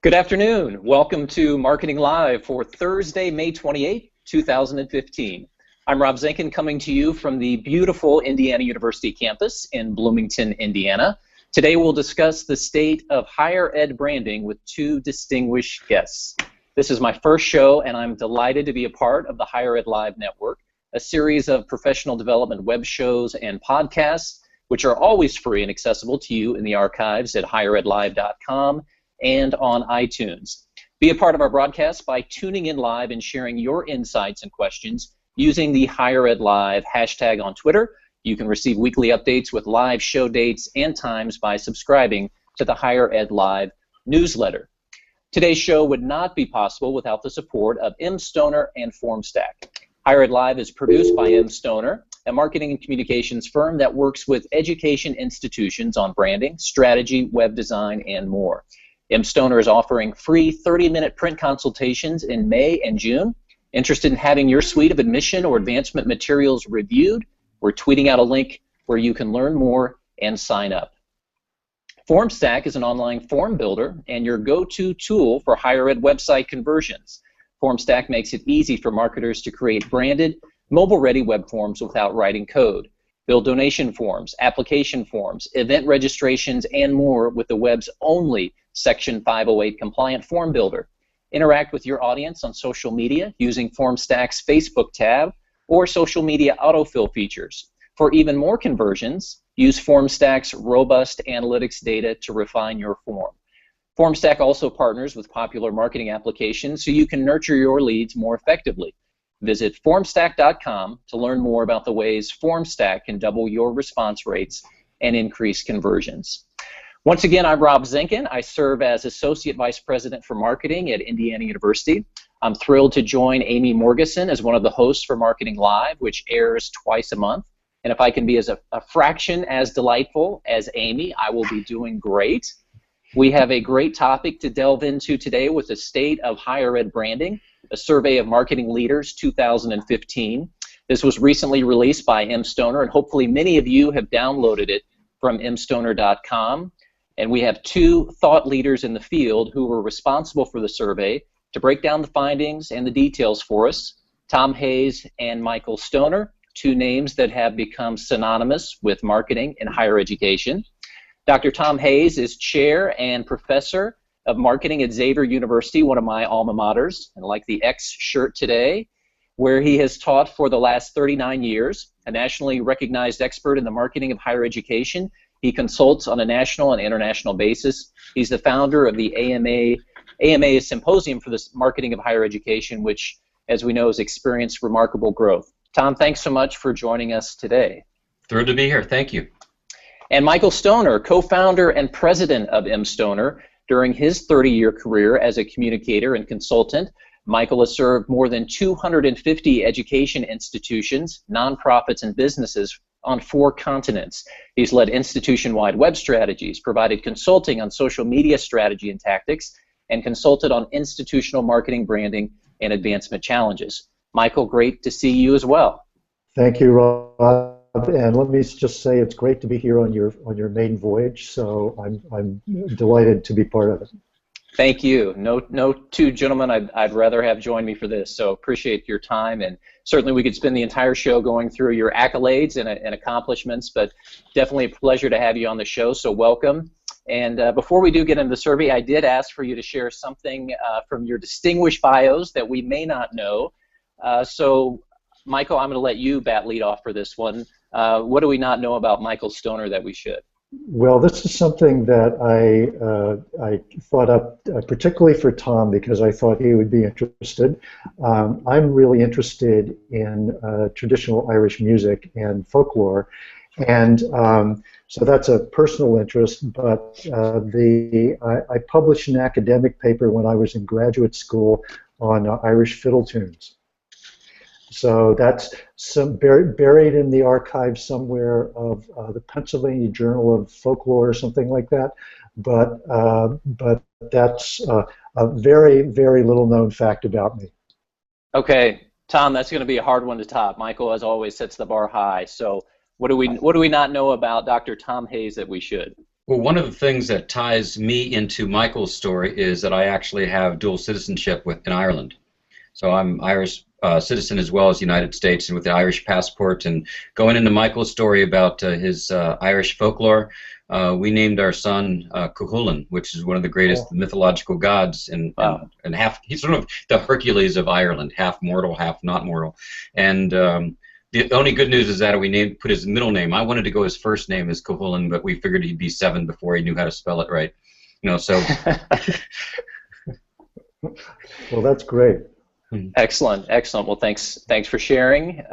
Good afternoon. Welcome to Marketing Live for Thursday, May 28, 2015. I'm Rob Zinkin coming to you from the beautiful Indiana University campus in Bloomington, Indiana. Today we'll discuss the state of higher ed branding with two distinguished guests. This is my first show and I'm delighted to be a part of the Higher Ed Live Network, a series of professional development web shows and podcasts which are always free and accessible to you in the archives at higheredlive.com and on iTunes. Be a part of our broadcast by tuning in live and sharing your insights and questions using the Higher Ed Live hashtag on Twitter. You can receive weekly updates with live show dates and times by subscribing to the Higher Ed Live newsletter. Today's show would not be possible without the support of M. Stoner and FormStack. Higher Ed Live is produced by M. Stoner, a marketing and communications firm that works with education institutions on branding, strategy, web design, and more. M. Stoner is offering free 30-minute print consultations in May and June. Interested in having your suite of admission or advancement materials reviewed? We're tweeting out a link where you can learn more and sign up. FormStack is an online form builder and your go-to tool for higher ed website conversions. FormStack makes it easy for marketers to create branded, mobile-ready web forms without writing code. Build donation forms, application forms, event registrations, and more with the web's only Section 508 compliant form builder. Interact with your audience on social media using FormStack's Facebook tab or social media autofill features. For even more conversions, use FormStack's robust analytics data to refine your form. FormStack also partners with popular marketing applications so you can nurture your leads more effectively. Visit formstack.com to learn more about the ways FormStack can double your response rates and increase conversions. Once again, I'm Rob Zinkin. I serve as Associate Vice President for Marketing at Indiana University. I'm thrilled to join Amy Morgeson as one of the hosts for Marketing Live, which airs twice a month. And if I can be a fraction as delightful as Amy, I will be doing great. We have a great topic to delve into today with the state of higher ed branding, a survey of marketing leaders 2015. This was recently released by M. Stoner, and hopefully many of you have downloaded it from mstoner.com. And we have two thought leaders in the field who were responsible for the survey to break down the findings and the details for us. Tom Hayes and Michael Stoner, two names that have become synonymous with marketing in higher education. Dr. Tom Hayes is chair and professor of marketing at Xavier University, one of my alma maters, and like the X shirt today, where he has taught for the last 39 years, a nationally recognized expert in the marketing of higher education. He consults on a national and international basis. He's the founder of the AMA Symposium for the Marketing of Higher Education, which, as we know, has experienced remarkable growth. Tom, thanks so much for joining us today. Thrilled to be here. Thank you. And Michael Stoner, co-founder and president of M. Stoner. During his 30-year career as a communicator and consultant, Michael has served more than 250 education institutions, nonprofits, and businesses on 4 continents. He's led institution-wide web strategies, provided consulting on social media strategy and tactics, and consulted on institutional marketing, branding, and advancement challenges. Michael, great to see you as well. Thank you, Rob. And let me just say it's great to be here on your maiden voyage. So I'm delighted to be part of it. Thank you. No two gentlemen I'd rather have joined me for this. So appreciate your time, and certainly we could spend the entire show going through your accolades and accomplishments. But definitely a pleasure to have you on the show. So welcome. And before we do get into the survey, I did ask for you to share something from your distinguished bios that we may not know. So Michael, I'm going to let you lead off for this one. What do we not know about Michael Stoner that we should? Well, this is something that I thought up particularly for Tom because I thought he would be interested. I'm really interested in traditional Irish music and folklore, and so that's a personal interest, but I published an academic paper when I was in graduate school on Irish fiddle tunes. So that's buried in the archive somewhere of the Pennsylvania Journal of Folklore or something like that. But that's a very, very little known fact about me. Okay, Tom, that's going to be a hard one to top. Michael, as always, sets the bar high. So what do we not know about Dr. Tom Hayes that we should? Well, one of the things that ties me into Michael's story is that I actually have dual citizenship in Ireland. So I'm Irish citizen as well as United States, and with the Irish passport. And going into Michael's story about his Irish folklore, we named our son Cuchulainn, which is one of the greatest Oh, mythological gods, Wow. and half he's sort of the Hercules of Ireland, half mortal, half not mortal. And the only good news is that put his middle name. I wanted to go his first name as Cuchulainn, but we figured he'd be 7 before he knew how to spell it right. So. well, that's great. Excellent, excellent. Well, thanks for sharing.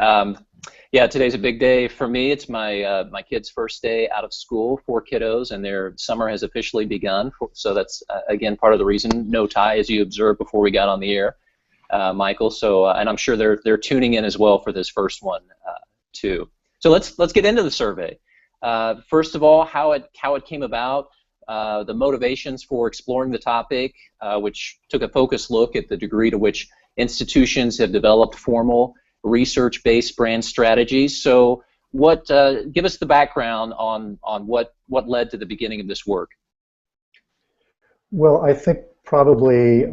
Yeah, today's a big day for me. It's my kids' first day out of school, 4 kiddos, and their summer has officially begun. So that's again part of the reason. No tie, as you observed before we got on the air, Michael. So and I'm sure they're tuning in as well for this first one too. So let's get into the survey. First of all, how it came about. The motivations for exploring the topic, which took a focused look at the degree to which institutions have developed formal research-based brand strategies. So give us the background on what led to the beginning of this work. Well, I think probably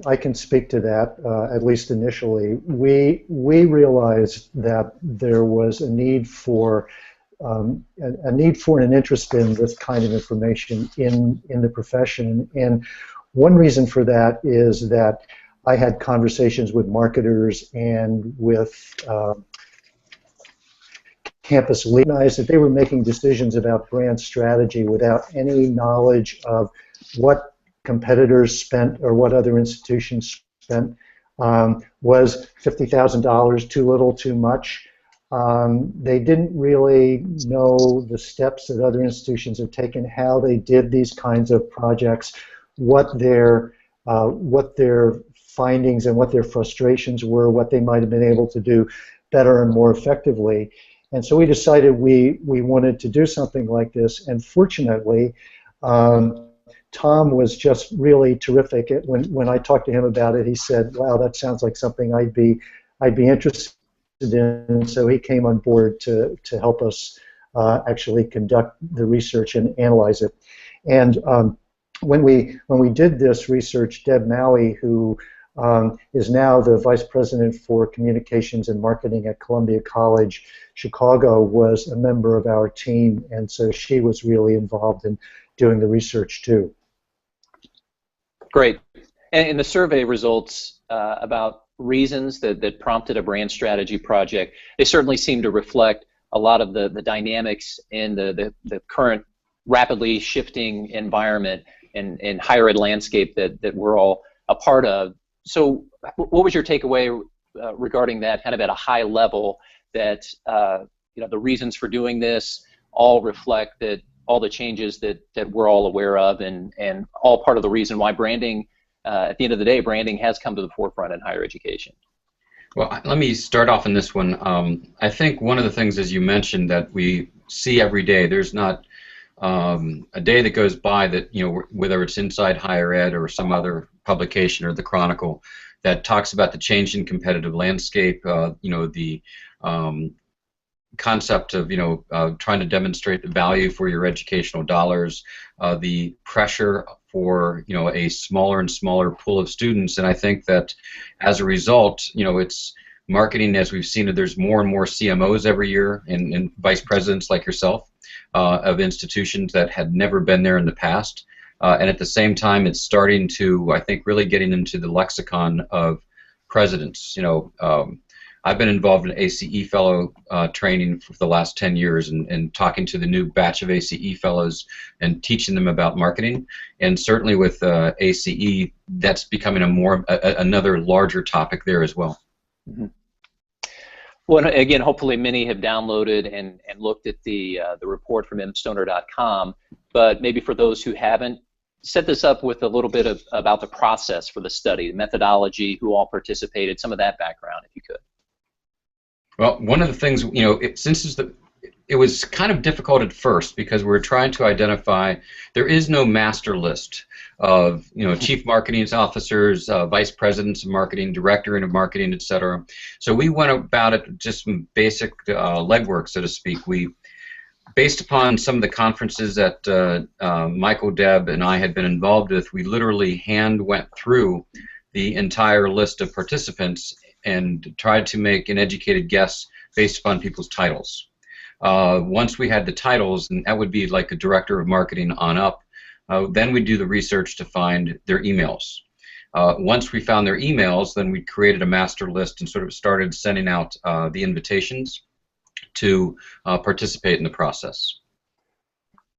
I can speak to that, at least initially. We realized that there was a need for and an interest in this kind of information in the profession. And one reason for that is that I had conversations with marketers and with campus leaders that they were making decisions about brand strategy without any knowledge of what competitors spent or what other institutions spent. Was $50,000 too little, too much? They didn't really know the steps that other institutions have taken, how they did these kinds of projects, what their findings and what their frustrations were, what they might have been able to do better and more effectively. And so we decided we wanted to do something like this. And fortunately, Tom was just really terrific. When I talked to him about it, he said, "Wow, that sounds like something I'd be interested in." So he came on board to help us actually conduct the research and analyze it. And when we did this research, Deb Maui, who is now the Vice President for Communications and Marketing at Columbia College, Chicago, was a member of our team, and so she was really involved in doing the research too. Great. And in the survey results about reasons that prompted a brand strategy project, they certainly seem to reflect a lot of the dynamics in the current rapidly shifting environment and higher ed landscape that we're all a part of. So what was your takeaway regarding that, kind of at a high level, that the reasons for doing this all reflect that all the changes that we're all aware of, and all part of the reason why branding, at the end of the day, branding has come to the forefront in higher education? Well, let me start off in this one. I think one of the things, as you mentioned, that we see every day, there's not a day that goes by that, whether it's Inside Higher Ed or some other publication or the Chronicle, that talks about the change in competitive landscape, the concept of trying to demonstrate the value for your educational dollars, the pressure for a smaller and smaller pool of students, and I think that as a result, it's marketing, as we've seen, there's more and more CMOs every year and vice presidents like yourself of institutions that had never been there in the past, and at the same time, it's starting to, I think, really getting into the lexicon of presidents. I've been involved in ACE fellow training for the last 10 years and talking to the new batch of ACE fellows and teaching them about marketing. And certainly with ACE, that's becoming another larger topic there as well. Mm-hmm. Well, again, hopefully many have downloaded and looked at the report from mstoner.com, but maybe for those who haven't, set this up with a little bit about the process for the study, the methodology, who all participated, some of that background, if you could. Well, one of the things, it was kind of difficult at first because we were trying to identify, there is no master list of, chief marketing officers, vice presidents of marketing, director of marketing, etc. So we went about it just some basic legwork, so to speak. We based upon some of the conferences that Michael, Deb, and I had been involved with, we literally went through the entire list of participants and tried to make an educated guess based upon people's titles. Once we had the titles, and that would be like a director of marketing on up, then we'd do the research to find their emails. Once we found their emails, then we created a master list and sort of started sending out the invitations to participate in the process.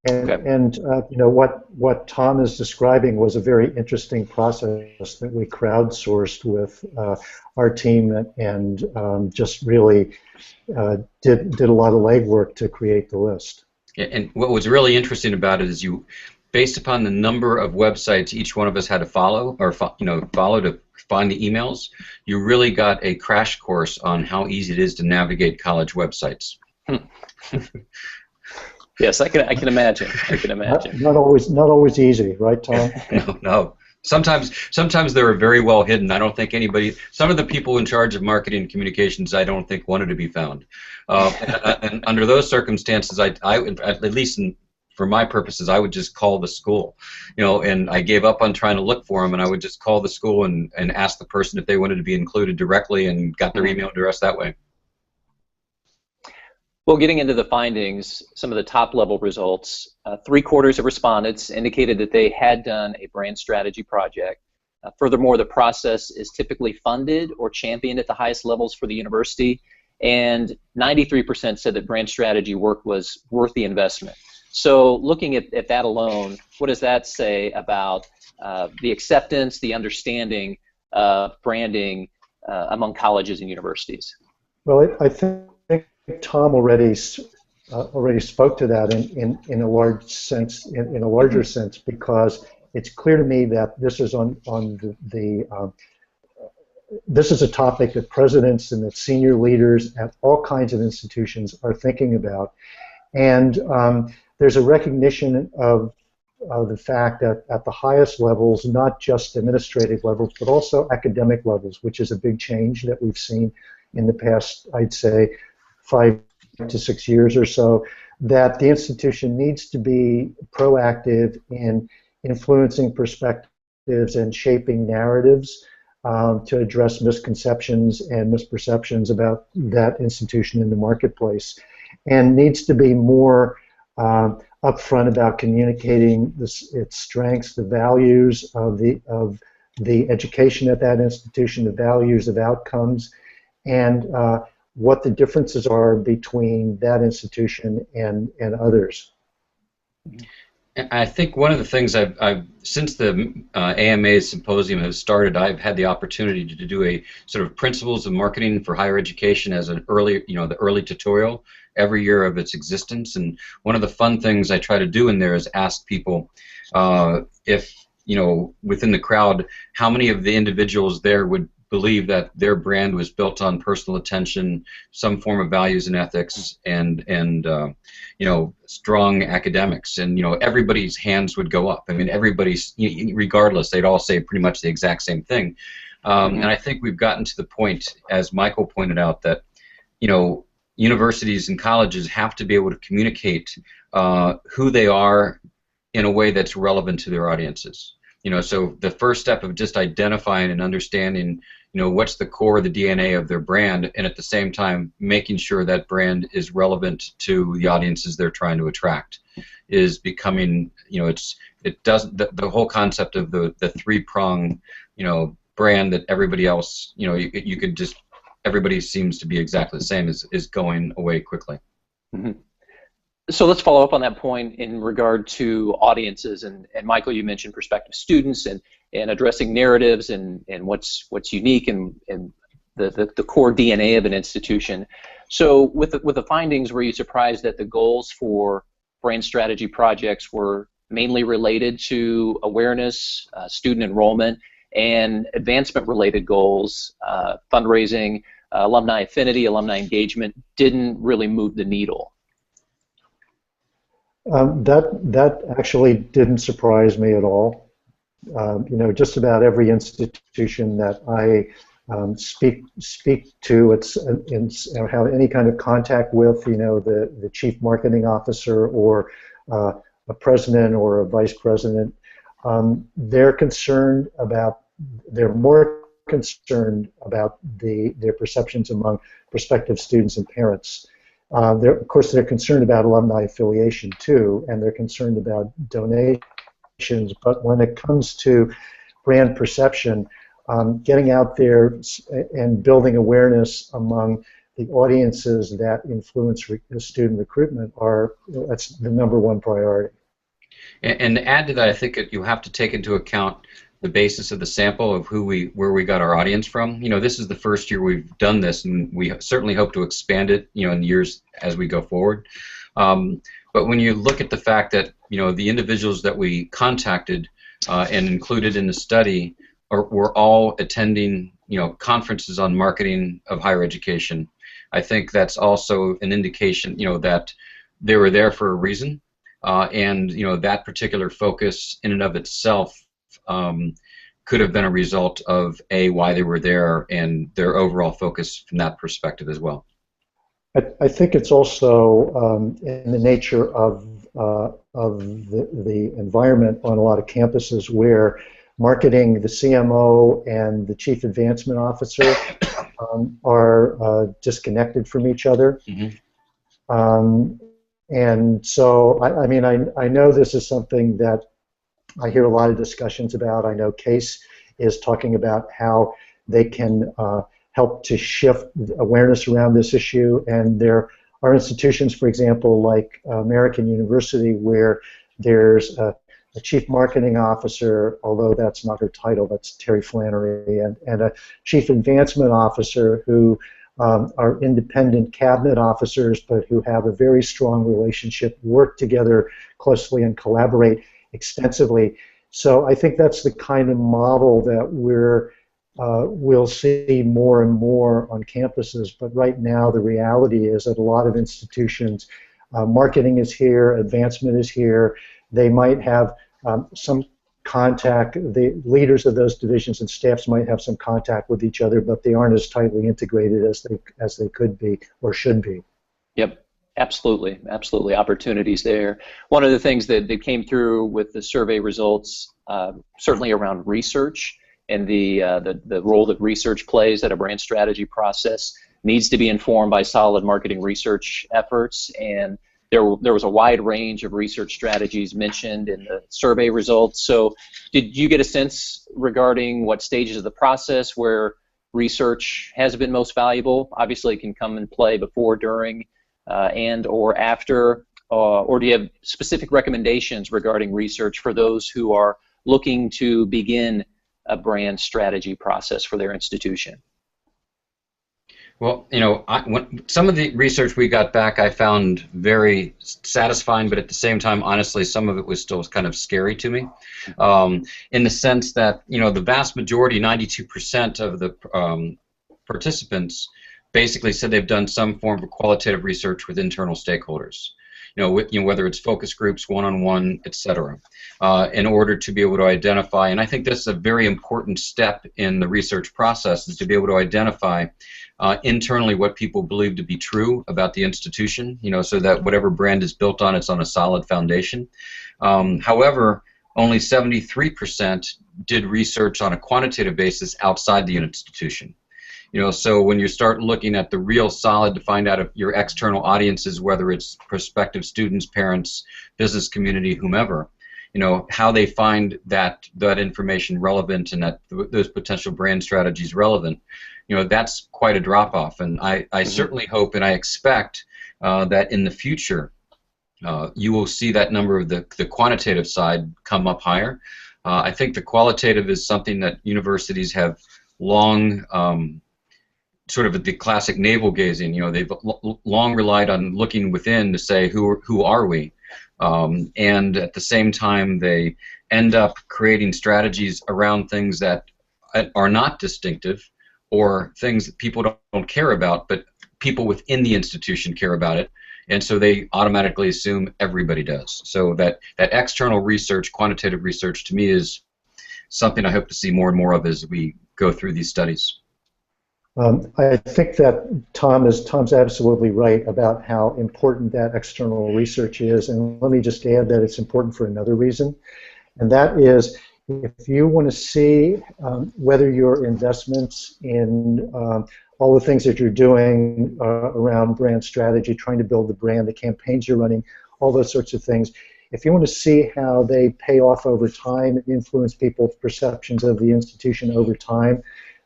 And you know, what Tom is describing was a very interesting process that we crowdsourced with our team, and just really did a lot of legwork to create the list. And what was really interesting about it is based upon the number of websites each one of us had to follow, or follow to find the emails, you really got a crash course on how easy it is to navigate college websites. Yes, I can imagine. I can imagine. Not always easy, right, Tom? No. Sometimes they were very well hidden. I don't think anybody. Some of the people in charge of marketing and communications, I don't think wanted to be found. And under those circumstances, I at least for my purposes, I would just call the school, and I gave up on trying to look for them, and I would just call the school and ask the person if they wanted to be included directly, and got their email address that way. Well, getting into the findings, some of the top-level results, 3/4 of respondents indicated that they had done a brand strategy project. Furthermore, the process is typically funded or championed at the highest levels for the university, and 93% said that brand strategy work was worth the investment. So looking at that alone, what does that say about the acceptance, the understanding of branding among colleges and universities? Well, I think Tom already spoke to that in a large sense, in a larger sense, because it's clear to me that this is this is a topic that presidents and that senior leaders at all kinds of institutions are thinking about, and there's a recognition of the fact that at the highest levels, not just administrative levels, but also academic levels, which is a big change that we've seen in the past, I'd say, 5 to 6 years or so, that the institution needs to be proactive in influencing perspectives and shaping narratives to address misconceptions and misperceptions about that institution in the marketplace, and needs to be more upfront about communicating its strengths, the values of the education at that institution, the values of outcomes, and what the differences are between that institution and others. I think one of the things since the AMA symposium has started, I've had the opportunity to do a sort of principles of marketing for higher education as an early, the early tutorial every year of its existence. And one of the fun things I try to do in there is ask people if, within the crowd, how many of the individuals there would believe that their brand was built on personal attention, some form of values and ethics, and strong academics, and everybody's hands would go up. I mean, everybody's, regardless, they'd all say pretty much the exact same thing. And I think we've gotten to the point, as Michael pointed out, that universities and colleges have to be able to communicate who they are in a way that's relevant to their audiences. So the first step of just identifying and understanding, what's the core of the DNA of their brand, and at the same time making sure that brand is relevant to the audiences they're trying to attract, is becoming, the whole concept of the three-prong, brand that everybody else, you could just, everybody seems to be exactly the same, is going away quickly. Mm-hmm. So let's follow up on that point in regard to audiences, and Michael, you mentioned prospective students and addressing narratives and what's unique and the core DNA of an institution. So with the findings, were you surprised that the goals for brand strategy projects were mainly related to awareness, student enrollment, and advancement-related goals, fundraising, alumni affinity, alumni engagement, didn't really move the needle? That actually didn't surprise me at all. Just about every institution that I speak to or have any kind of contact with, the chief marketing officer or a president or a vice president. They're more concerned about their perceptions among prospective students and parents. Of course, they're concerned about alumni affiliation too, and they're concerned about donations. But when it comes to brand perception, getting out there and building awareness among the audiences that influence student recruitment that's the #1 priority. And to add to that, I think you have to take into account the basis of the sample of where we got our audience from. This is the first year we've done this, and we certainly hope to expand it, in years as we go forward. But when you look at the fact that, the individuals that we contacted and included in the study were all attending, conferences on marketing of higher education, I think that's also an indication, that they were there for a reason, and that particular focus in and of itself could have been a result of why they were there and their overall focus from that perspective as well. I think it's also in the nature of the environment on a lot of campuses where marketing, the CMO, and the Chief Advancement Officer are disconnected from each other. Mm-hmm. And so, I know this is something that I hear a lot of discussions about. I know CASE is talking about how they can help to shift awareness around this issue, and there are institutions, for example, like American University, where there's a chief marketing officer, although that's not her title, that's Terry Flannery, and a chief advancement officer who are independent cabinet officers, but who have a very strong relationship, work together closely, and collaborate extensively. So I think that's the kind of model that we'll see more and more on campuses. But right now, the reality is that a lot of institutions, marketing is here, advancement is here. They might have some contact. The leaders of those divisions and staffs might have some contact with each other, but they aren't as tightly integrated as they could be or should be. Yep. Absolutely, absolutely. Opportunities there. One of the things that came through with the survey results, certainly around research and the role that research plays at a brand strategy process, needs to be informed by solid marketing research efforts. And there was a wide range of research strategies mentioned in the survey results. So did you get a sense regarding what stages of the process where research has been most valuable? Obviously, it can come and play before, during, and or after, or do you have specific recommendations regarding research for those who are looking to begin a brand strategy process for their institution? Well, some of the research we got back I found very satisfying, but at the same time, honestly, some of it was still kind of scary to me, in the sense that, the vast majority, 92% of the participants basically said they've done some form of qualitative research with internal stakeholders, whether it's focus groups, one-on-one, etc., in order to be able to identify, and I think this is a very important step in the research process, is to be able to identify internally what people believe to be true about the institution, so that whatever brand is built on, it's on a solid foundation. However, only 73% did research on a quantitative basis outside the institution. So when you start looking at the real solid to find out if your external audiences, whether it's prospective students, parents, business community, whomever, how they find that information relevant and that those potential brand strategies relevant, that's quite a drop-off. And I certainly hope and I expect that in the future you will see that number of the quantitative side come up higher. I think the qualitative is something that universities have long sort of the classic navel gazing. They've long relied on looking within to say who are we, and at the same time they end up creating strategies around things that are not distinctive, or things that people don't care about, but people within the institution care about it, and so they automatically assume everybody does. So that external research, quantitative research, to me is something I hope to see more and more of as we go through these studies. I think that Tom's absolutely right about how important that external research is, and let me just add that it's important for another reason, and that is if you want to see whether your investments in all the things that you're doing around brand strategy, trying to build the brand, the campaigns you're running, all those sorts of things, if you want to see how they pay off over time, influence people's perceptions of the institution over time,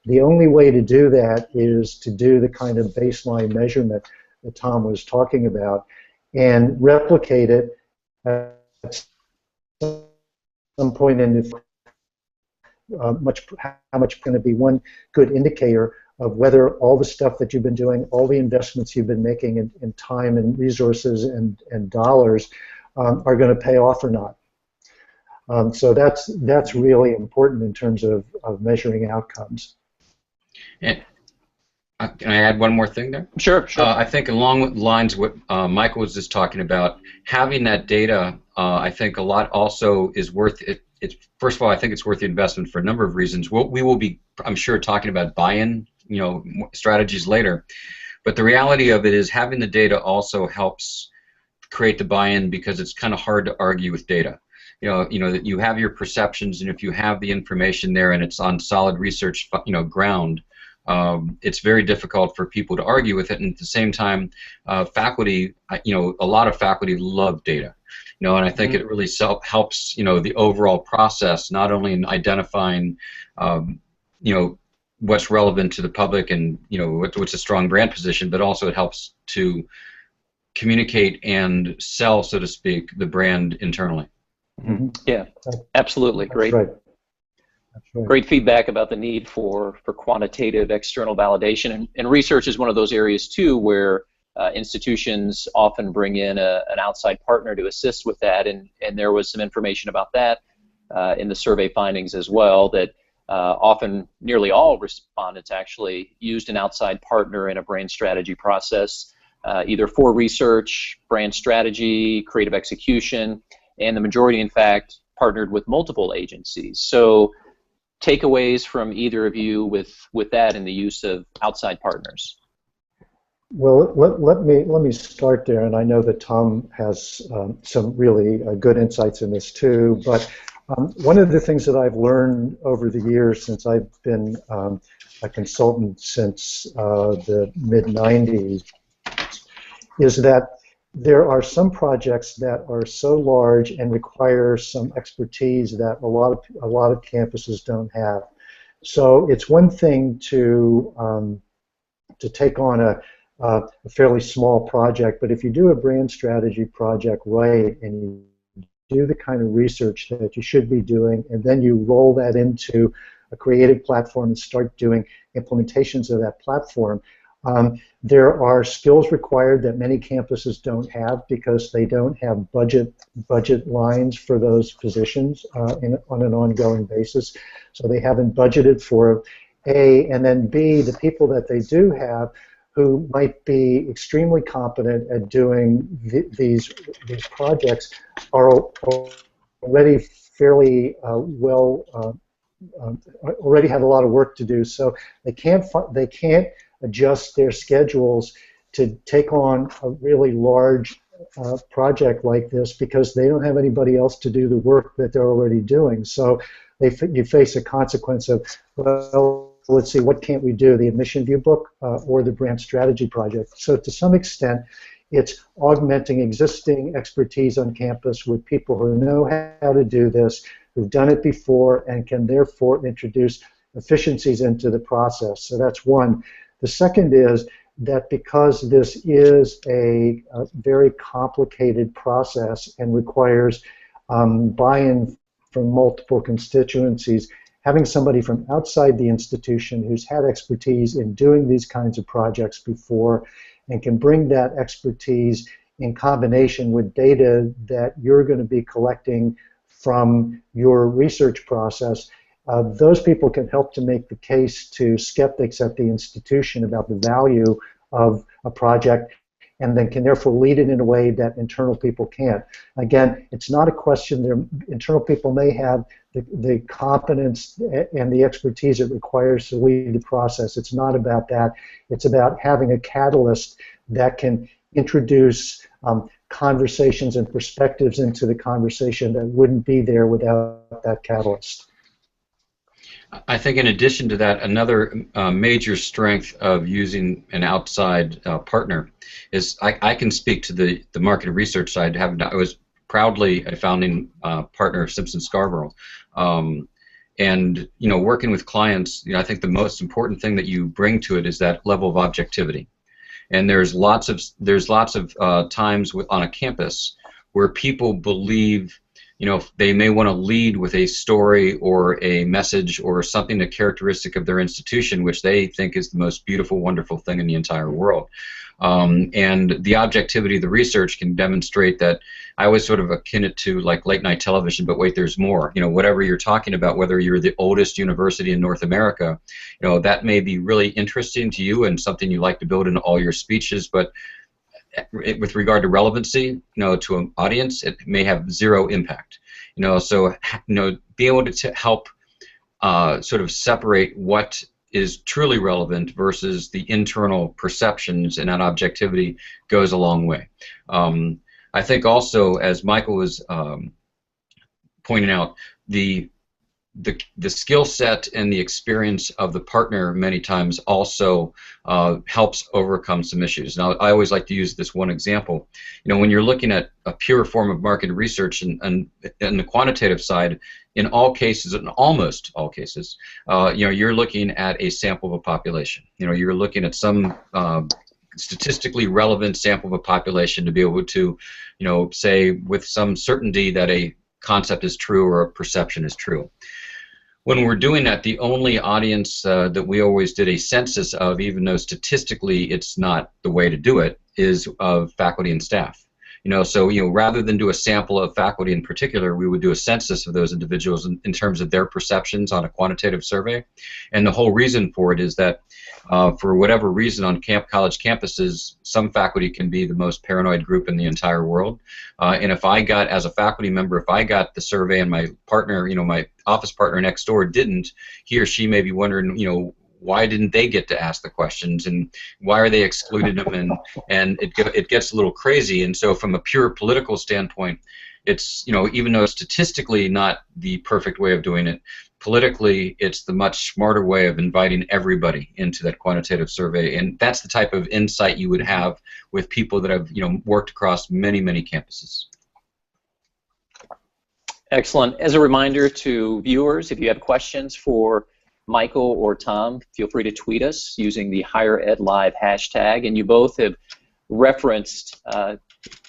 the only way to do that is to do the kind of baseline measurement that Tom was talking about and replicate it at some point in the how much going to be one good indicator of whether all the stuff that you've been doing, all the investments you've been making in time and resources and dollars are going to pay off or not. So that's really important in terms of measuring outcomes. And can I add one more thing there? Sure, sure. I think along the lines of what Michael was just talking about, having that data, I think a lot also is worth it. First of all, I think it's worth the investment for a number of reasons. We will be, I'm sure, talking about buy-in, strategies later. But the reality of it is having the data also helps create the buy-in because it's kind of hard to argue with data. That you have your perceptions, and if you have the information there and it's on solid research, ground, it's very difficult for people to argue with it. And at the same time, faculty, a lot of faculty love data. And I think it really helps, the overall process, not only in identifying, what's relevant to the public and, what's a strong brand position, but also it helps to communicate and sell, so to speak, the brand internally. Mm-hmm. Yeah, absolutely. Great. That's right. That's right. Great feedback about the need for quantitative external validation. And research is one of those areas, too, where institutions often bring in an outside partner to assist with that, and there was some information about that in the survey findings as well, that often nearly all respondents actually used an outside partner in a brand strategy process, either for research, brand strategy, creative execution, and the majority, in fact, partnered with multiple agencies. So takeaways from either of you with that and the use of outside partners? Well, let me start there, and I know that Tom has some really good insights in this too. But one of the things that I've learned over the years, since I've been a consultant since the mid-90s, is that there are some projects that are so large and require some expertise that a lot of campuses don't have. So it's one thing to take on a fairly small project, but if you do a brand strategy project right and you do the kind of research that you should be doing, and then you roll that into a creative platform and start doing implementations of that platform, there are skills required that many campuses don't have because they don't have budget lines for those positions on an ongoing basis. So they haven't budgeted for A, and then B, the people that they do have who might be extremely competent at doing these projects are already fairly already have a lot of work to do. So they can't adjust their schedules to take on a really large project like this because they don't have anybody else to do the work that they're already doing. So you face a consequence of, well, let's see, what can't we do, the admission view book or the brand strategy project? So to some extent, it's augmenting existing expertise on campus with people who know how to do this, who've done it before, and can therefore introduce efficiencies into the process. So that's one. The second is that because this is a very complicated process and requires buy-in from multiple constituencies, having somebody from outside the institution who's had expertise in doing these kinds of projects before and can bring that expertise in combination with data that you're going to be collecting from your research process, those people can help to make the case to skeptics at the institution about the value of a project and then can therefore lead it in a way that internal people can't. Again, it's not a question that internal people may have the competence and the expertise it requires to lead the process. It's not about that. It's about having a catalyst that can introduce conversations and perspectives into the conversation that wouldn't be there without that catalyst. I think in addition to that, another major strength of using an outside partner is I can speak to the market research side. I was proudly a founding partner of Simpson Scarborough, and working with clients, I think the most important thing that you bring to it is that level of objectivity. And there's lots of times on a campus where people believe, they may want to lead with a story or a message or something, a characteristic of their institution, which they think is the most beautiful, wonderful thing in the entire world. And the objectivity of the research can demonstrate that. I always sort of akin it to like late night television, but wait, there's more. Whatever you're talking about, whether you're the oldest university in North America, that may be really interesting to you and something you like to build into all your speeches, but with regard to relevancy, to an audience, it may have zero impact. So be able to help sort of separate what is truly relevant versus the internal perceptions, and that objectivity goes a long way. I think also, as Michael was pointing out, the skill set and the experience of the partner many times also helps overcome some issues. Now, I always like to use this one example. When you're looking at a pure form of market research and the quantitative side, in all cases, in almost all cases, you're looking at a sample of a population. You're looking at some statistically relevant sample of a population to be able to, say with some certainty that a concept is true or a perception is true. When we're doing that, the only audience that we always did a census of, even though statistically it's not the way to do it, is of faculty and staff. So rather than do a sample of faculty in particular, we would do a census of those individuals in terms of their perceptions on a quantitative survey. And the whole reason for it is that for whatever reason on college campuses, some faculty can be the most paranoid group in the entire world. And if I got, as a faculty member, if I got the survey and my partner, my office partner next door didn't, he or she may be wondering, why didn't they get to ask the questions, and why are they excluded them, and it gets a little crazy. And so from a pure political standpoint, it's, even though it's statistically not the perfect way of doing it, politically it's the much smarter way of inviting everybody into that quantitative survey. And that's the type of insight you would have with people that have worked across many, many campuses. Excellent. As a reminder to viewers, if you have questions for Michael or Tom, feel free to tweet us using the Higher Ed Live hashtag. And you both have referenced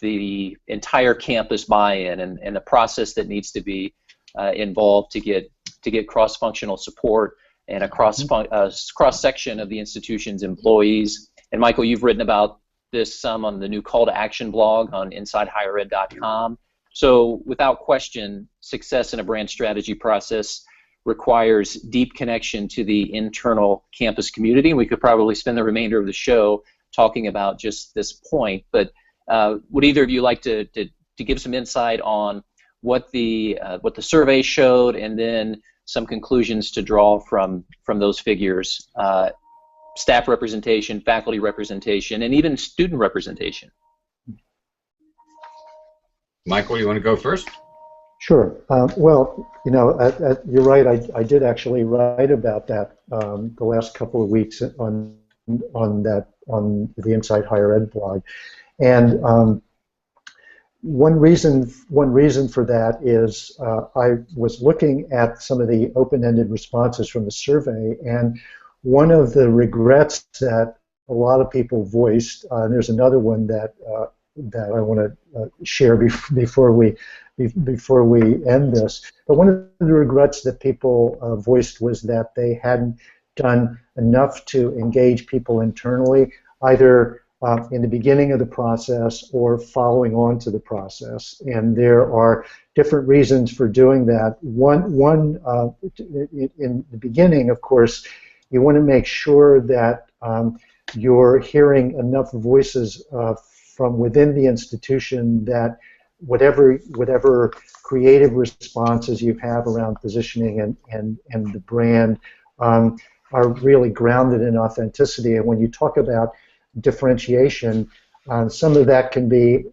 the entire campus buy-in and the process that needs to be involved to get cross-functional support and a cross-section of the institution's employees. And Michael, you've written about this some on the new call to action blog on InsideHigherEd.com. So without question, success in a brand strategy process requires deep connection to the internal campus community, and we could probably spend the remainder of the show talking about just this point. But would either of you like to give some insight on what the survey showed, and then some conclusions to draw from those figures, staff representation, faculty representation, and even student representation? Michael, you want to go first? Sure. Well, you're right. I did actually write about that the last couple of weeks on the Inside Higher Ed blog, and one reason for that is I was looking at some of the open-ended responses from the survey, and one of the regrets that a lot of people voiced, and there's another one that I want to share before we end this. But one of the regrets that people voiced was that they hadn't done enough to engage people internally, either in the beginning of the process or following on to the process. And there are different reasons for doing that. One in the beginning, of course, you want to make sure that you're hearing enough voices from within the institution that whatever creative responses you have around positioning and the brand are really grounded in authenticity. And when you talk about differentiation, some of that can be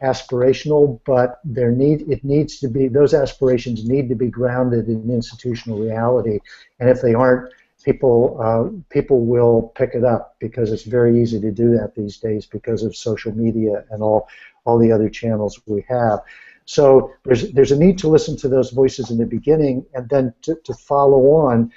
aspirational, but it needs to be, those aspirations need to be grounded in institutional reality. And if they aren't, people will pick it up, because it's very easy to do that these days because of social media and all the other channels we have. So there's a need to listen to those voices in the beginning, and then to follow on.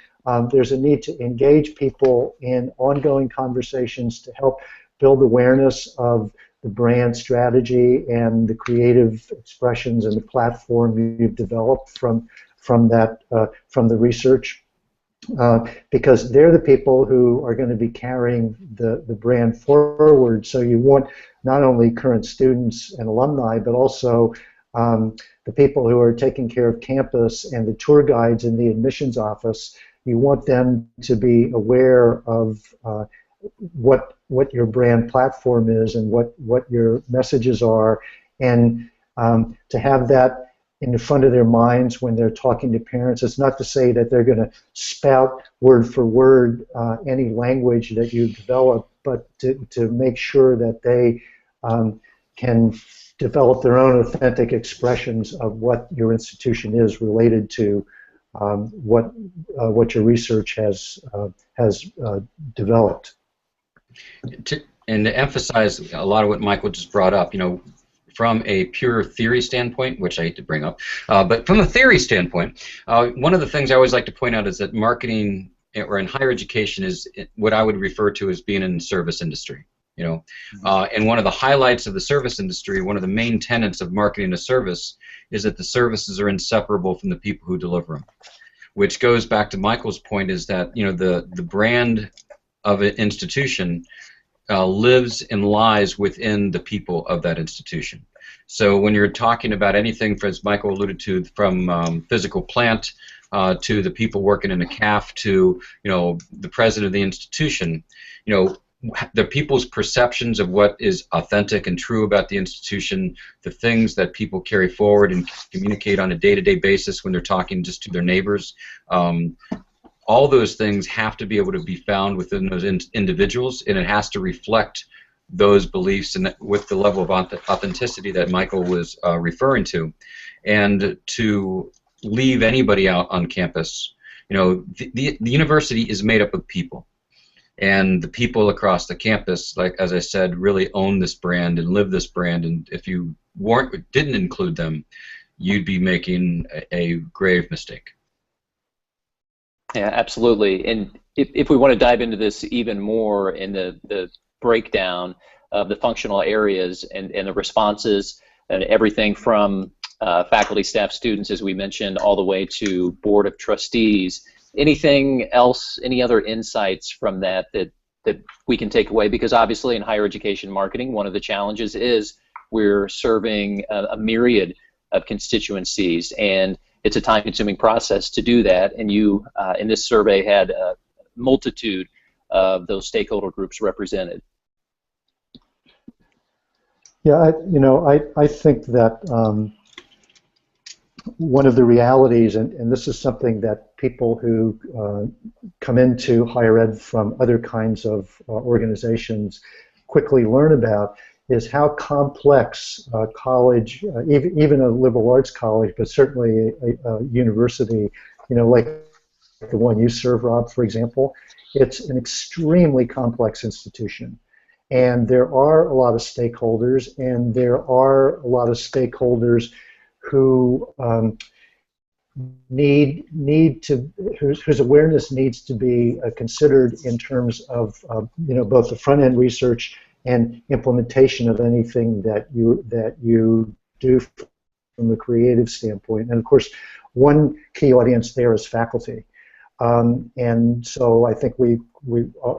There's a need to engage people in ongoing conversations to help build awareness of the brand strategy and the creative expressions and the platform you've developed from the research, because they're the people who are going to be carrying the brand forward. So you want not only current students and alumni, but also the people who are taking care of campus and the tour guides in the admissions office. You want them to be aware of what your brand platform is and what your messages are, and to have that in the front of their minds when they're talking to parents. It's not to say that they're going to spout word for word any language that you develop, but to make sure that they can develop their own authentic expressions of what your institution is related to what your research has developed. And to emphasize a lot of what Michael just brought up, from a pure theory standpoint, which I hate to bring up, but from a theory standpoint, one of the things I always like to point out is that marketing, or in higher education, is what I would refer to as being in the service industry. And one of the highlights of the service industry, one of the main tenets of marketing a service, is that the services are inseparable from the people who deliver them. Which goes back to Michael's point, is that the brand of an institution lives and lies within the people of that institution. So when you're talking about anything, as Michael alluded to, from physical plant to the people working in the CAF to the president of the institution, the people's perceptions of what is authentic and true about the institution, the things that people carry forward and communicate on a day-to-day basis when they're talking just to their neighbors, all those things have to be able to be found within those individuals, and it has to reflect those beliefs and with the level of authenticity that Michael was referring to. And to leave anybody out on campus, the university is made up of people. And the people across the campus, like as I said, really own this brand and live this brand. And if you didn't include them, you'd be making a grave mistake. Yeah, absolutely. And if we want to dive into this even more in the breakdown of the functional areas and the responses and everything from faculty, staff, students, as we mentioned, all the way to board of trustees, anything else, any other insights from that we can take away? Because obviously in higher education marketing, one of the challenges is we're serving a myriad of constituencies, and it's a time-consuming process to do that, and you, in this survey, had a multitude of those stakeholder groups represented. Yeah, I think that one of the realities, and this is something that people who come into higher ed from other kinds of organizations quickly learn about, is how complex college, even a liberal arts college, but certainly a university, like the one you serve, Rob, for example, it's an extremely complex institution. And there are a lot of stakeholders, and there are a lot of stakeholders who whose awareness needs to be considered in terms of both the front end research and implementation of anything that you do from the creative standpoint. And of course, one key audience there is faculty. And so I think we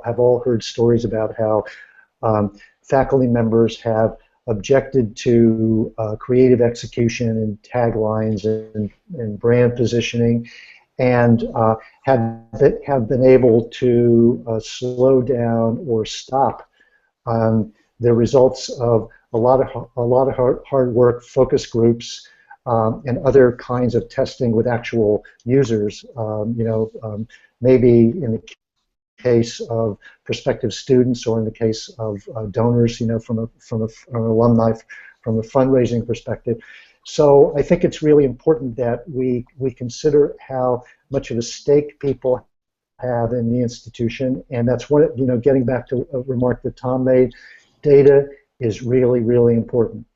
have all heard stories about how faculty members have objected to creative execution and taglines and brand positioning, and have been able to slow down or stop the results of hard work, focus groups, and other kinds of testing with actual users. Maybe in the case of prospective students, or in the case of donors, from an alumni, from a fundraising perspective. So I think it's really important that we consider how much of a stake people have in the institution, and that's what, getting back to a remark that Tom made, data is really, really important.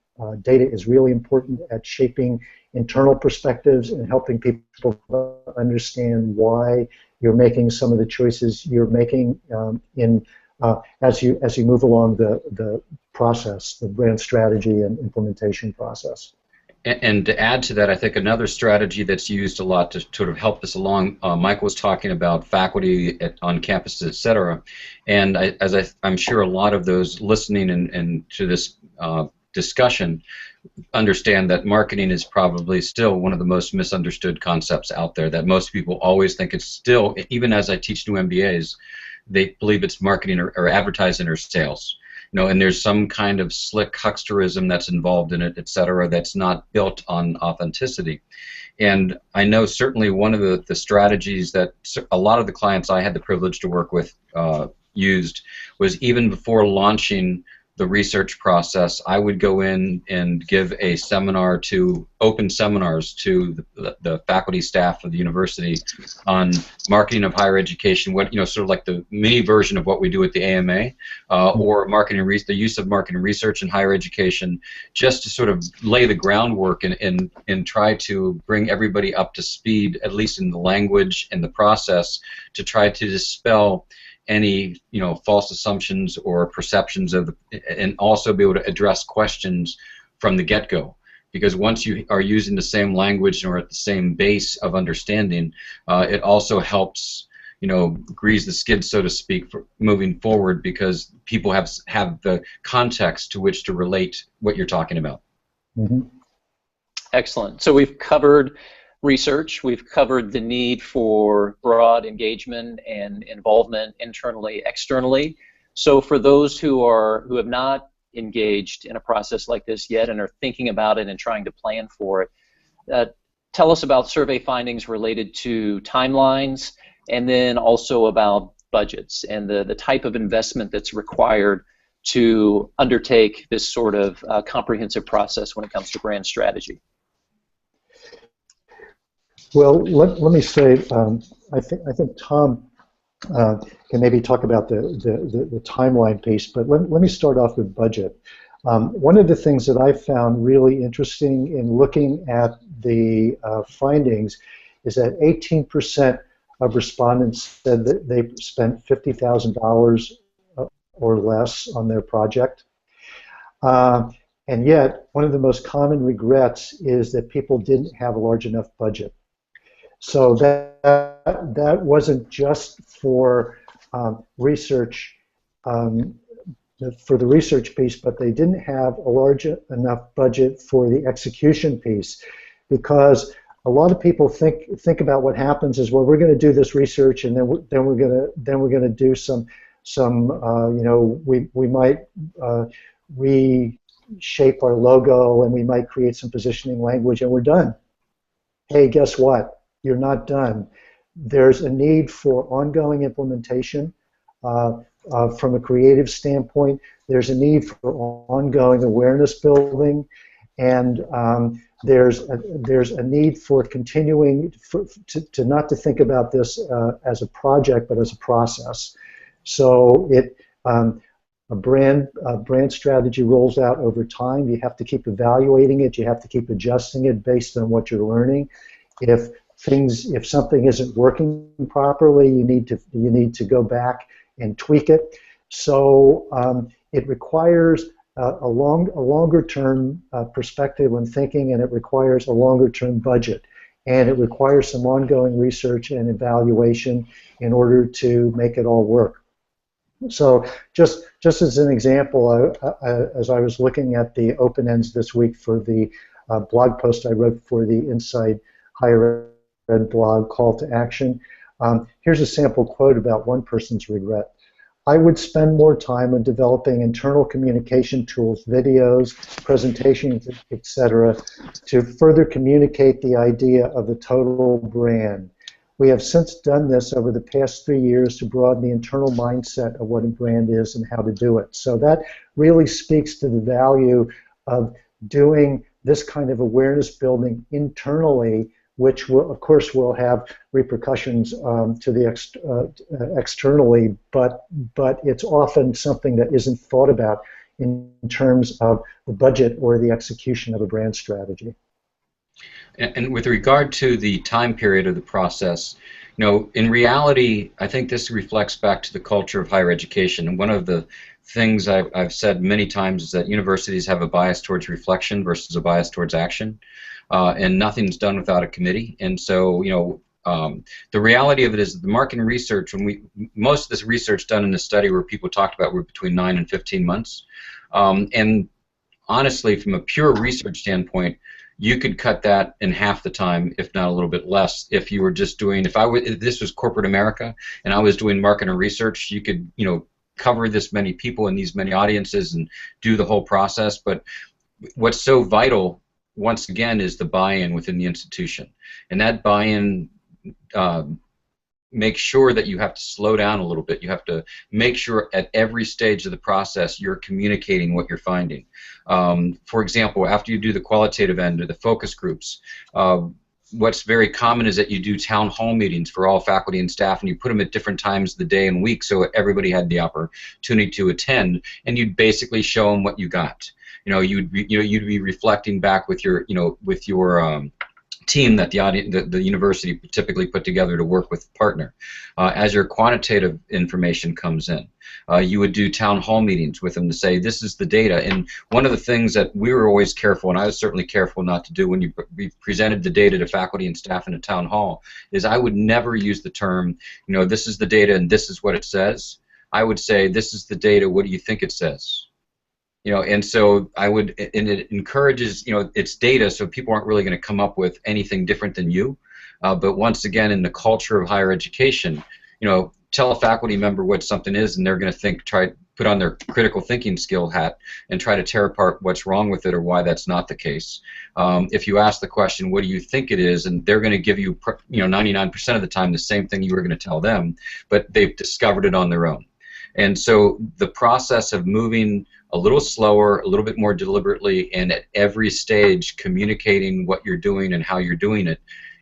Data is really important at shaping internal perspectives and helping people understand why you're making some of the choices you're making as you move along the process, the brand strategy and implementation process. And to add to that, I think another strategy that's used a lot to sort of help this along, Michael was talking about faculty on campuses, et cetera. And I'm sure a lot of those listening and to this discussion understand that marketing is probably still one of the most misunderstood concepts out there, that most people always think it's still, even as I teach new MBAs, they believe it's marketing or advertising or sales. And there's some kind of slick hucksterism that's involved in it, et cetera, that's not built on authenticity. And I know certainly one of the strategies that a lot of the clients I had the privilege to work with used was, even before launching the research process, I would go in and give a seminar open seminars to the faculty staff of the university on marketing of higher education, sort of like the mini version of what we do at the AMA, or the use of marketing research in higher education, just to sort of lay the groundwork and try to bring everybody up to speed, at least in the language and the process, to try to dispel any false assumptions or perceptions and also be able to address questions from the get-go. Because once you are using the same language or at the same base of understanding, it also helps grease the skid, so to speak, for moving forward, because people have the context to which to relate what you're talking about. Mm-hmm. Excellent. So we've covered research, we've covered the need for broad engagement and involvement internally, externally. So for those who have not engaged in a process like this yet and are thinking about it and trying to plan for it, tell us about survey findings related to timelines, and then also about budgets and the type of investment that's required to undertake this sort of comprehensive process when it comes to brand strategy. Well, let me say, I think Tom can maybe talk about the timeline piece, but let me start off with budget. One of the things that I found really interesting in looking at the findings is that 18% of respondents said that they spent $50,000 or less on their project. And yet, one of the most common regrets is that people didn't have a large enough budget. So that wasn't just for research, for the research piece, but they didn't have a large enough budget for the execution piece, because a lot of people think about what happens is, well, we're going to do this research, and then we're going to do some we might reshape our logo, and we might create some positioning language, and we're done. Hey, guess what? You're not done. There's a need for ongoing implementation from a creative standpoint. There's a need for ongoing awareness building, and there's a need for continuing to not to think about this as a project, but as a process. So a brand strategy rolls out over time. You have to keep evaluating it. You have to keep adjusting it based on what you're learning. If something isn't working properly, you need to go back and tweak it. So it requires a longer-term perspective when thinking, and it requires a longer-term budget, and it requires some ongoing research and evaluation in order to make it all work. So just as an example, as I was looking at the open ends this week for the blog post I wrote for the Inside Higher Ed blog, Call to Action, here's a sample quote about one person's regret. I would spend more time on developing internal communication tools, videos, presentations, etc., to further communicate the idea of the total brand. We have since done this over the past 3 years to broaden the internal mindset of what a brand is and how to do it. So that really speaks to the value of doing this kind of awareness building internally, which will, of course, will have repercussions to the externally, but it's often something that isn't thought about in terms of the budget or the execution of a brand strategy. And with regard to the time period of the process, you know, in reality, I think this reflects back to the culture of higher education. And one of the things I've said many times is that universities have a bias towards reflection versus a bias towards action, and nothing's done without a committee. And so, you know, the reality of it is that the market research, most of this research done in the study where people talked about were between 9 and 15 months. And honestly, from a pure research standpoint, you could cut that in half the time, if not a little bit less, if you were just doing, if this was corporate America and I was doing market and research, you could, you know, cover this many people and these many audiences and do the whole process. But what's so vital, once again, is the buy-in within the institution. And that buy-in makes sure that you have to slow down a little bit. You have to make sure at every stage of the process you're communicating what you're finding. For example, after you do the qualitative end or the focus groups, what's very common is that you do town hall meetings for all faculty and staff, and you put them at different times of the day and week so everybody had the opportunity to attend, and you'd basically show them what you got. You know, you'd be reflecting back with your, you know, with your team that the university typically put together to work with a partner. As your quantitative information comes in, you would do town hall meetings with them to say, this is the data. And one of the things that we were always careful, and I was certainly careful not to do when we presented the data to faculty and staff in a town hall, is I would never use the term, you know, this is the data and this is what it says. I would say, this is the data, what do you think it says? You know, and so I would, and it encourages, you know, it's data, so people aren't really going to come up with anything different than you. But once again, in the culture of higher education, you know, tell a faculty member what something is, and they're going to put on their critical thinking skill hat and try to tear apart what's wrong with it or why that's not the case. If you ask the question, what do you think it is, and they're going to give you, you know, 99% of the time the same thing you were going to tell them, but they've discovered it on their own. And so the process of moving a little slower, a little bit more deliberately, and at every stage communicating what you're doing and how you're doing it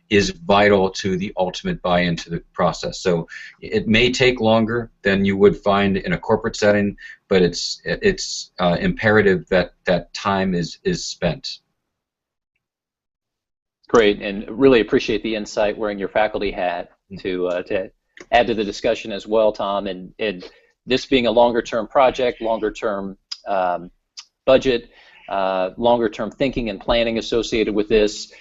is vital to the ultimate buy-in to the process. So it may take longer than you would find in a corporate setting, but it's imperative that that time is spent. Great, and really appreciate the insight wearing your faculty hat to add to the discussion as well, Tom. And this being a longer-term project, longer-term budget, longer-term thinking and planning associated with this.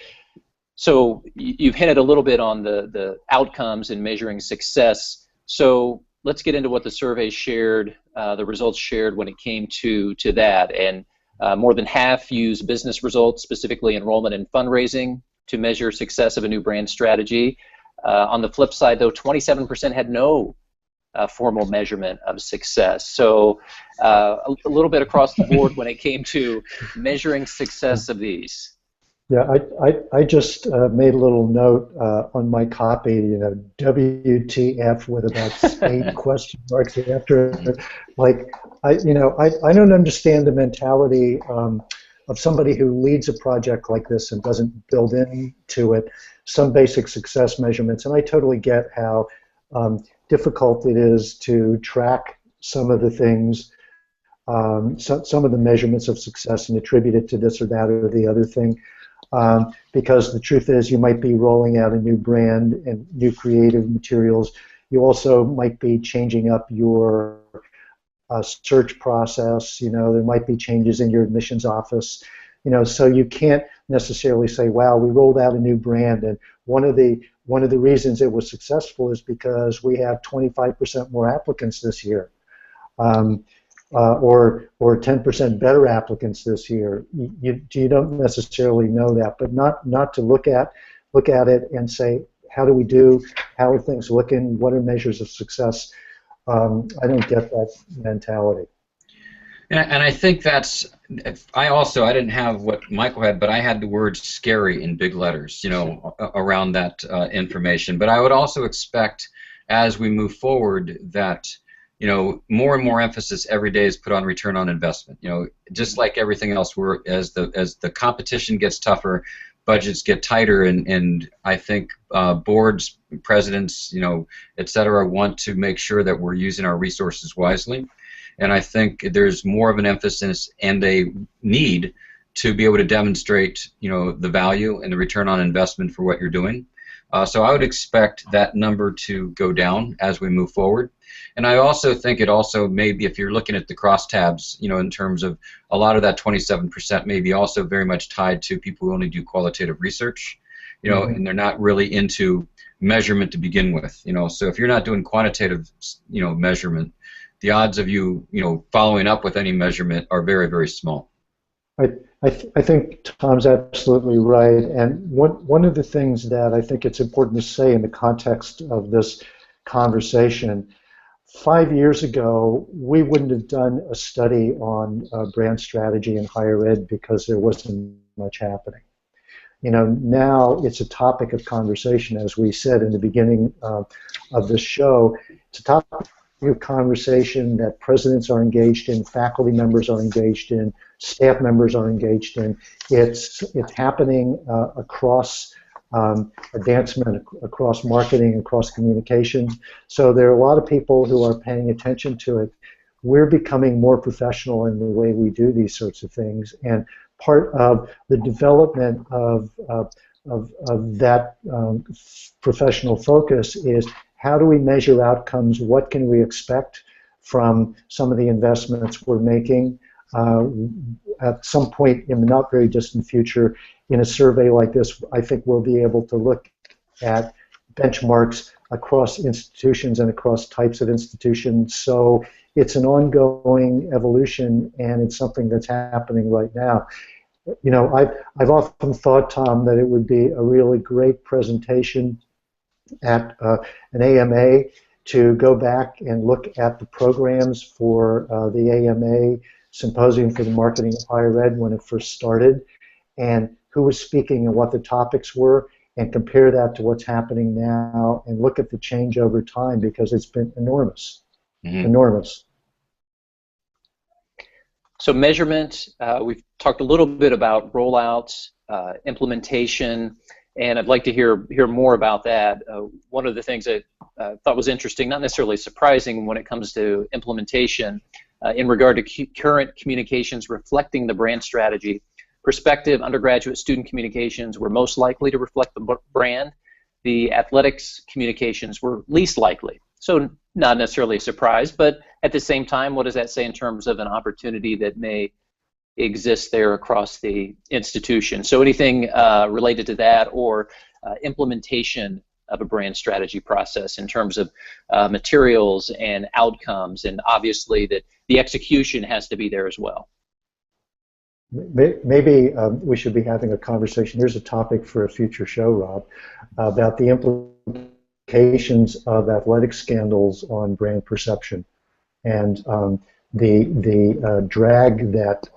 So you've hinted a little bit on the outcomes in measuring success. So let's get into what the survey shared, the results shared when it came to that. And more than half use business results, specifically enrollment and fundraising, to measure success of a new brand strategy. On the flip side, though, 27% had no formal measurement of success. So a little bit across the board when it came to measuring success of these. Yeah, I just made a little note on my copy, you know, WTF with about 8 question marks after it. Like, I don't understand the mentality of somebody who leads a project like this and doesn't build into it some basic success measurements. And I totally get how difficult it is to track some of the things, some of the measurements of success and attribute it to this or that or the other thing. Because the truth is you might be rolling out a new brand and new creative materials. You also might be changing up your search process. You know, there might be changes in your admissions office. You know, so you can't necessarily say, wow, we rolled out a new brand, and one of the reasons it was successful is because we have 25% more applicants this year. Or 10% better applicants this year. You don't necessarily know that, but not to look at it and say, how do we do? How are things looking? What are measures of success? I don't get that mentality. And I think that's, I didn't have what Michael had, but I had the word scary in big letters, around that information. But I would also expect, as we move forward, that, more and more emphasis every day is put on return on investment. Just like everything else, as the competition gets tougher, budgets get tighter, and I think boards, presidents, et cetera, want to make sure that we're using our resources wisely. And I think there's more of an emphasis and a need to be able to demonstrate, the value and the return on investment for what you're doing. So I would expect that number to go down as we move forward. And I also think it also maybe, if you're looking at the crosstabs, in terms of a lot of that 27% may be also very much tied to people who only do qualitative research, and they're not really into measurement to begin with. So if you're not doing quantitative, measurement, the odds of you, following up with any measurement are very, very small. I think Tom's absolutely right. And one of the things that I think it's important to say in the context of this conversation, 5 years ago, we wouldn't have done a study on brand strategy in higher ed because there wasn't much happening. Now it's a topic of conversation, as we said in the beginning of the show. It's a topic of conversation that presidents are engaged in, faculty members are engaged in, staff members are engaged in. It's happening across advancement, across marketing, across communications. So there are a lot of people who are paying attention to it. We're becoming more professional in the way we do these sorts of things, and part of the development of that professional focus is, how do we measure outcomes? What can we expect from some of the investments we're making? At some point in the not very distant future, in a survey like this, I think we'll be able to look at benchmarks across institutions and across types of institutions. So it's an ongoing evolution, and it's something that's happening right now. I've often thought, Tom, that it would be a really great presentation at an AMA to go back and look at the programs for the AMA Symposium for the Marketing of Higher Ed when it first started, and who was speaking and what the topics were, and compare that to what's happening now, and look at the change over time, because it's been enormous. Enormous. So measurement, we've talked a little bit about rollouts, implementation, and I'd like to hear more about that. One of the things that I thought was interesting, not necessarily surprising when it comes to implementation, in regard to current communications reflecting the brand strategy, prospective undergraduate student communications were most likely to reflect the brand. The athletics communications were least likely. So not necessarily a surprise, but at the same time, what does that say in terms of an opportunity that may exist there across the institution? So anything related to that, or implementation of a brand strategy process in terms of materials and outcomes, and obviously that the execution has to be there as well. Maybe we should be having a conversation. Here's a topic for a future show, Rob, about the implications of athletic scandals on brand perception, and the drag that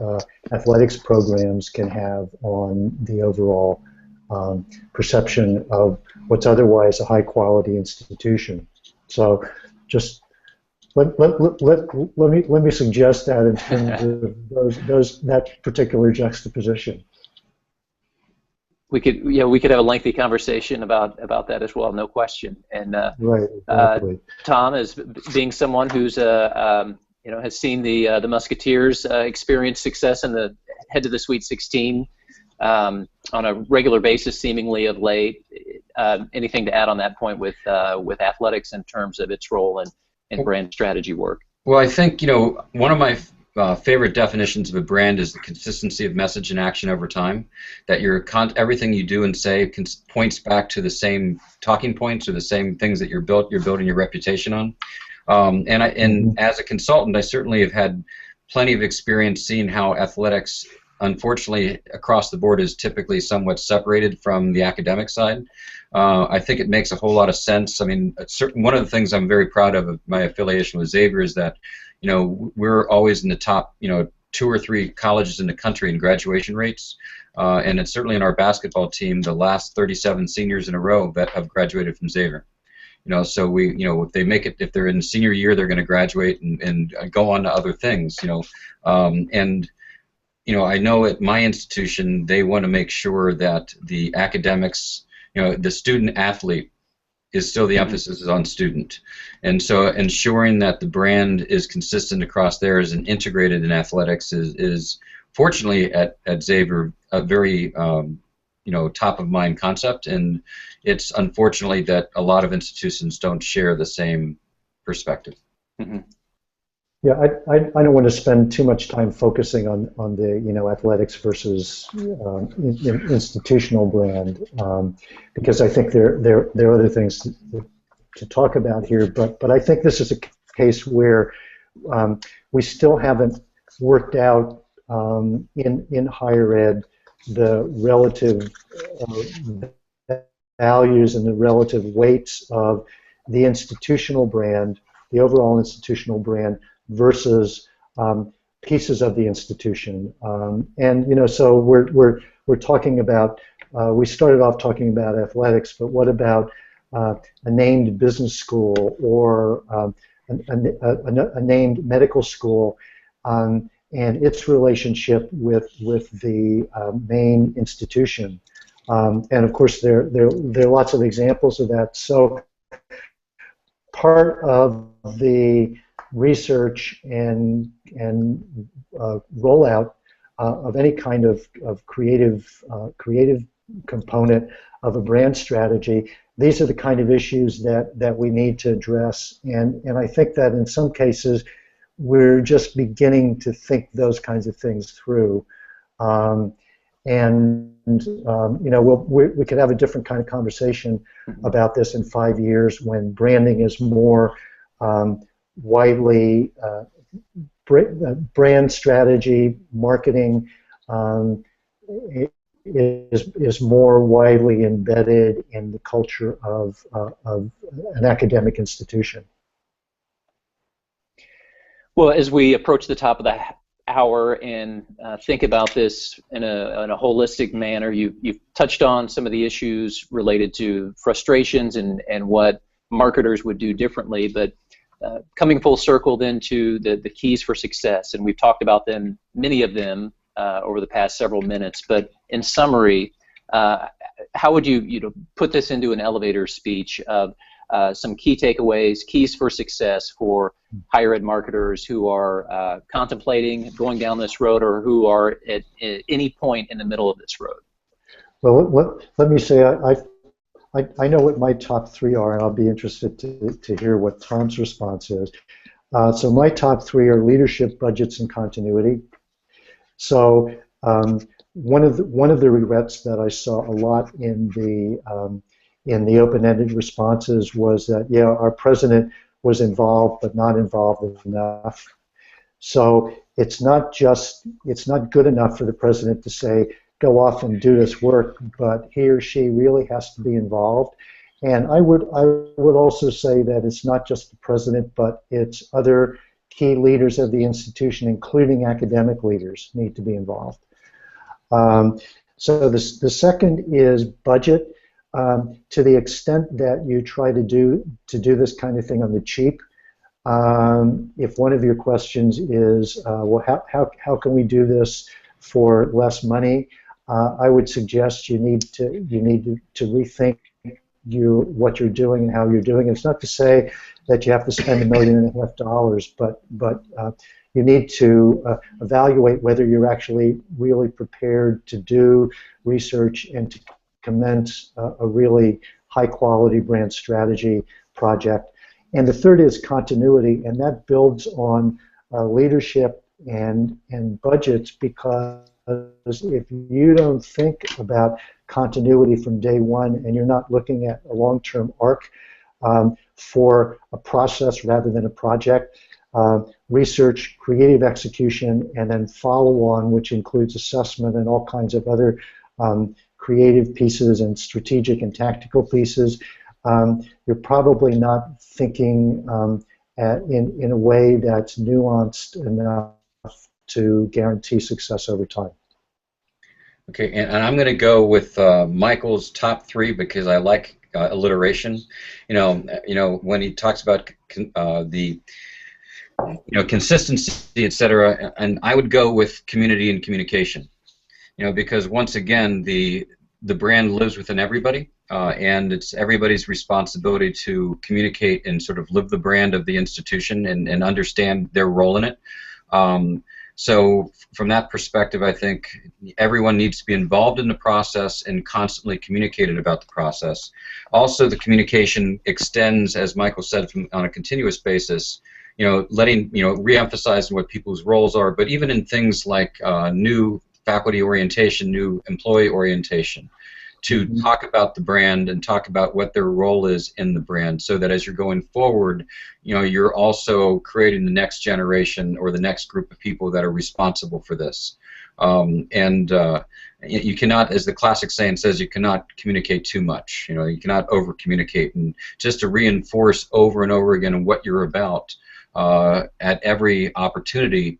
athletics programs can have on the overall perception of what's otherwise a high-quality institution. So, just let me suggest that in terms of that particular juxtaposition. We could have a lengthy conversation about that as well, no question. And right, exactly. Tom, as being someone who's has seen the Musketeers experience success and head to the Sweet 16 on a regular basis, seemingly of late. Anything to add on that point with athletics in terms of its role in brand strategy work? Well, I think one of my favorite definitions of a brand is the consistency of message and action over time. That everything you do and say points back to the same talking points or the same things that you're building your reputation on. And as a consultant, I certainly have had plenty of experience seeing how athletics unfortunately, across the board is typically somewhat separated from the academic side. I think it makes a whole lot of sense. I mean, one of the things I'm very proud of my affiliation with Xavier is that, we're always in the top, 2 or 3 colleges in the country in graduation rates, and it's certainly in our basketball team the last 37 seniors in a row that have graduated from Xavier. So we, if they make it, if they're in senior year, they're going to graduate and go on to other things, and I know at my institution they want to make sure that the academics, the student athlete is still the emphasis is on student, and so ensuring that the brand is consistent across theirs and integrated in athletics is fortunately at Xavier a very top of mind concept, and it's unfortunately that a lot of institutions don't share the same perspective. Mm-hmm. Yeah, I don't want to spend too much time focusing on the athletics versus institutional brand, because I think there are other things to talk about here. But I think this is a case where we still haven't worked out in higher ed the relative values and the relative weights of the institutional brand, the overall institutional brand, versus pieces of the institution. And so we're talking about, we started off talking about athletics, but what about a named business school or a named medical school, and its relationship with the main institution? And of course there are lots of examples of that. So part of the research and rollout of any kind of creative component of a brand strategy, these are the kind of issues that we need to address, and I think that in some cases we're just beginning to think those kinds of things through. We could have a different kind of conversation about this in 5 years when branding is more widely, brand strategy, marketing is more widely embedded in the culture of an academic institution. Well, as we approach the top of the hour and think about this in a holistic manner, you've touched on some of the issues related to frustrations and what marketers would do differently, but coming full circle then to the keys for success, and we've talked about them, many of them, over the past several minutes, but in summary, how would you put this into an elevator speech of some key takeaways, keys for success for higher ed marketers who are contemplating going down this road or who are at any point in the middle of this road? Well, let me say I know what my top 3 are, and I'll be interested to hear what Tom's response is. So my top 3 are leadership, budgets, and continuity. So one of the regrets that I saw a lot in the open-ended responses was that, yeah, our president was involved but not involved enough. So it's not good enough for the president to say, go off and do this work, but he or she really has to be involved. And I would also say that it's not just the president, but it's other key leaders of the institution, including academic leaders, need to be involved. So the second is budget. To the extent that you try to do this kind of thing on the cheap, if one of your questions is, well, how can we do this for less money? I would suggest you need to rethink what you're doing and how you're doing it. It's not to say that you have to spend $1.5 million, but you need to evaluate whether you're actually really prepared to do research and to commence a really high-quality brand strategy project. And the third is continuity, and that builds on leadership and budgets, because if you don't think about continuity from day one and you're not looking at a long-term arc for a process rather than a project, research, creative execution, and then follow-on, which includes assessment and all kinds of other creative pieces and strategic and tactical pieces. You're probably not thinking in a way that's nuanced enough to guarantee success over time. Okay, and I'm going to go with Michael's top three because I like alliteration. When he talks about the consistency, etc., and I would go with community and communication. Because once again, the brand lives within everybody, and it's everybody's responsibility to communicate and sort of live the brand of the institution and understand their role in it. So from that perspective, I think everyone needs to be involved in the process and constantly communicated about the process. Also, the communication extends, as Michael said, on a continuous basis, re-emphasizing what people's roles are, but even in things like new faculty orientation, new employee orientation, to talk about the brand and talk about what their role is in the brand, so that as you're going forward, you're also creating the next generation or the next group of people that are responsible for this. You cannot, as the classic saying says, you cannot communicate too much. You cannot over communicate, and just to reinforce over and over again what you're about at every opportunity,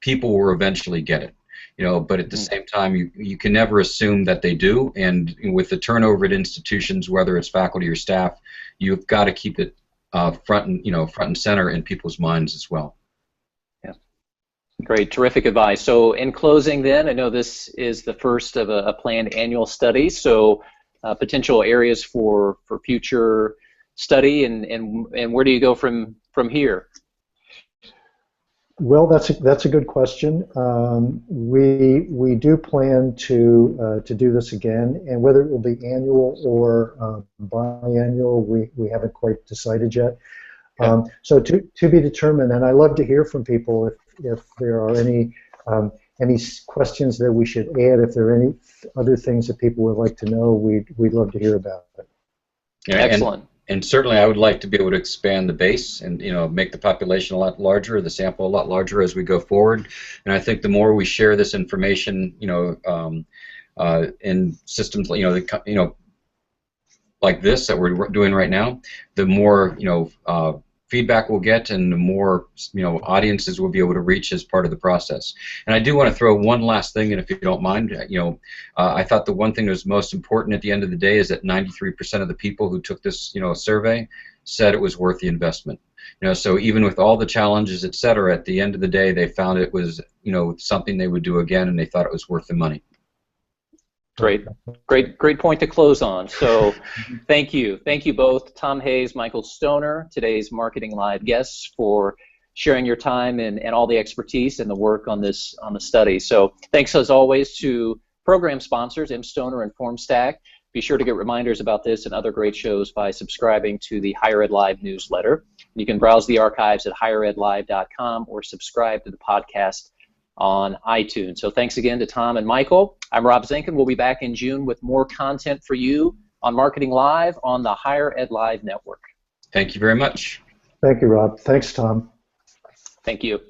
people will eventually get it. But at the same time, you can never assume that they do. And with the turnover at institutions, whether it's faculty or staff, you've got to keep it front and center in people's minds as well. Yeah, great, terrific advice. So, in closing, then, I know this is the first of a planned annual study. So, potential areas for future study, and where do you go from here? Well, that's a good question. We do plan to do this again, and whether it will be annual or biannual, we haven't quite decided yet. Okay. So to be determined. And I love to hear from people if there are any questions that we should add. If there are any other things that people would like to know, we'd love to hear about it. Yeah, excellent. And certainly, I would like to be able to expand the base and make the population a lot larger, the sample a lot larger as we go forward. And I think the more we share this information, in systems, like this that we're doing right now, the more feedback we'll get, and the more audiences we'll be able to reach as part of the process. And I do want to throw one last thing in, if you don't mind. I thought the one thing that was most important at the end of the day is that 93% of the people who took this survey said it was worth the investment. So even with all the challenges, etc., at the end of the day, they found it was something they would do again, and they thought it was worth the money. Great point to close on. So thank you both, Tom Hayes, Michael Stoner, today's Marketing Live guests, for sharing your time and all the expertise and the work on the study. So thanks as always to program sponsors, M. Stoner and FormStack. Be sure to get reminders about this and other great shows by subscribing to the Higher Ed Live newsletter. You can browse the archives at higheredlive.com or subscribe to the podcast on iTunes. So thanks again to Tom and Michael. I'm Rob Zinkin. We'll be back in June with more content for you on Marketing Live on the Higher Ed Live Network. Thank you very much. Thank you, Rob. Thanks, Tom. Thank you.